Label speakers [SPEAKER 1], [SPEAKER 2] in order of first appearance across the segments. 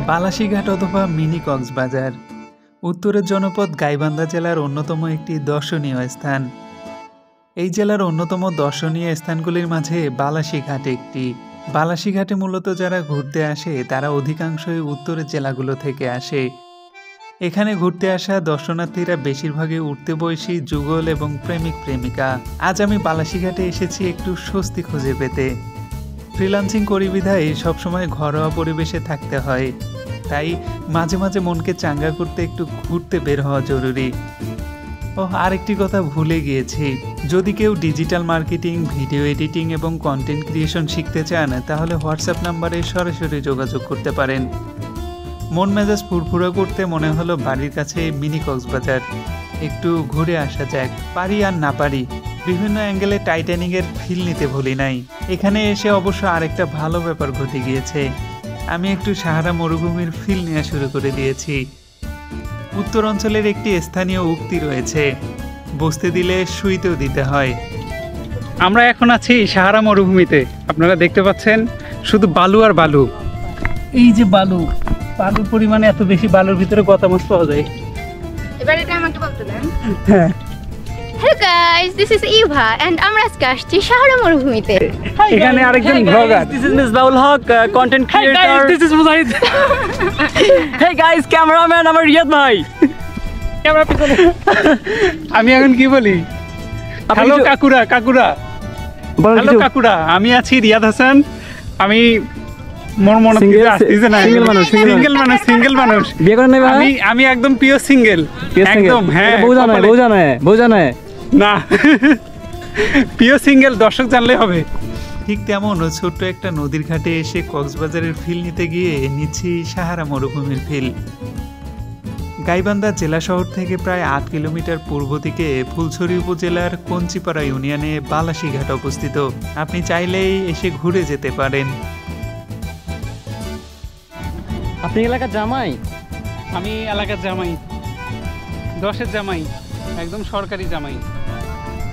[SPEAKER 1] বালাসীঘাট অথবা মিনি কক্সবাজার উত্তরের জনপদ গাইবান্ধা জেলার অন্যতম একটি দর্শনীয় স্থান। এই জেলার অন্যতম দর্শনীয় স্থানগুলির মাঝে বালাসীঘাট একটি। বালাসীঘাটে মূলত যারা ঘুরতে আসে তারা অধিকাংশই উত্তরের জেলাগুলো থেকে আসে। এখানে ঘুরতে আসা দর্শনার্থীরা বেশিরভাগই উঠতে বয়সী যুগল এবং প্রেমিক প্রেমিকা। আজ আমি বালাসীঘাটে এসেছি একটু স্বস্তি খুঁজে পেতে। ফ্রিল্যান্সিং করি বিধায় সবসময় ঘরোয়া পরিবেশে থাকতে হয়, তাই মাঝে মাঝে মনকে চাঙ্গা করতে একটু ঘুরতে বের হওয়া জরুরি। আরেকটি কথা ভুলে গিয়েছি, যদি কেউ ডিজিটাল মার্কেটিং, ভিডিও এডিটিং এবং কন্টেন্ট ক্রিয়েশন শিখতে চান তাহলে হোয়াটসঅ্যাপ নাম্বারে সরাসরি যোগাযোগ করতে পারেন। মন মেজাজ ফুরফুরা করতে মনে হলো বাড়ির কাছে মিনি কক্সবাজার, একটু ঘুরে আসা যাক। পারি আর না পারি, বিভিন্ন অ্যাঙ্গেলে টাইটানিকের ফিল নিতে ভুলি নাই। এখানে এসে অবশ্য আরেকটা ভালো ব্যাপার ঘটে গিয়েছে, আমি একটু সাহারা মরুভূমির ফিল নেওয়া শুরু করে দিয়েছি। উত্তর অঞ্চলের একটি স্থানীয় উক্তি রয়েছে, বসতে দিলে শুইতেও দিতে হয়। আমরা এখন আছি সাহারা মরুভূমিতে, আপনারা দেখতে পাচ্ছেন শুধু বালু আর বালু। এই যে বালুর পরিমাণে এত বেশি, বালুর ভিতরে গতা মাছ পাওয়া যায়।
[SPEAKER 2] এবার এটা আমাকে বলতে দেন।
[SPEAKER 1] হ্যাঁ,
[SPEAKER 2] Hello guys, this is Eva and আমরা আজকে আসছি সাহারা মরুভূমিতে।
[SPEAKER 1] এখানে আরেকজন blogger,
[SPEAKER 3] This is Miss Baul Haq, content creator.
[SPEAKER 1] Hey guys, this is Mujahid.
[SPEAKER 3] Hey guys, cameraman আমার রিয়াদ ভাই।
[SPEAKER 1] ক্যামেরা পিছনে। আমি এখন কি বলি? হ্যালো কাকুরা, হ্যালো কাকুরা, আমি আছি রিয়াদ হাসান। আমি সিঙ্গেল মানুষ।
[SPEAKER 3] বিয়ে করেন নাই ভাই?
[SPEAKER 1] আমি একদম পিওর সিঙ্গেল, একদম। হ্যাঁ,
[SPEAKER 3] বউ জানে
[SPEAKER 1] না, পিওর সিঙ্গেল, দর্শক জানলে হবে। ঠিক তেমন ছোট্ট একটা নদীর ঘাটে এসে কক্সবাজারের ফিল নিতে গিয়ে নিচ্ছি সাহারা মরুভূমির ফিল। গাইবান্ধা জেলা শহর থেকে প্রায় 8 কিলোমিটার পূর্ব দিকে ফুলছড়ি উপজেলার কঞ্চিপাড়া ইউনিয়নে বালাসীঘাট অবস্থিত। আপনি চাইলেই এসে ঘুরে যেতে পারেন।
[SPEAKER 3] আপনি এলাকার জামাই?
[SPEAKER 1] আমি এলাকার জামাই, 10-এর জামাই, একদম সরকারি জামাই।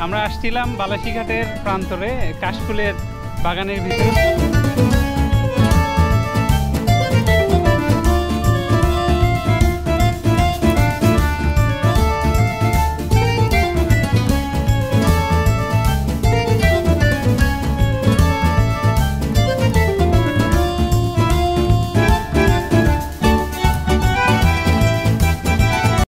[SPEAKER 1] আমরা আসছিলাম বালাসীঘাটের প্রান্তরে কাশফুলের বাগানের ভিতরে।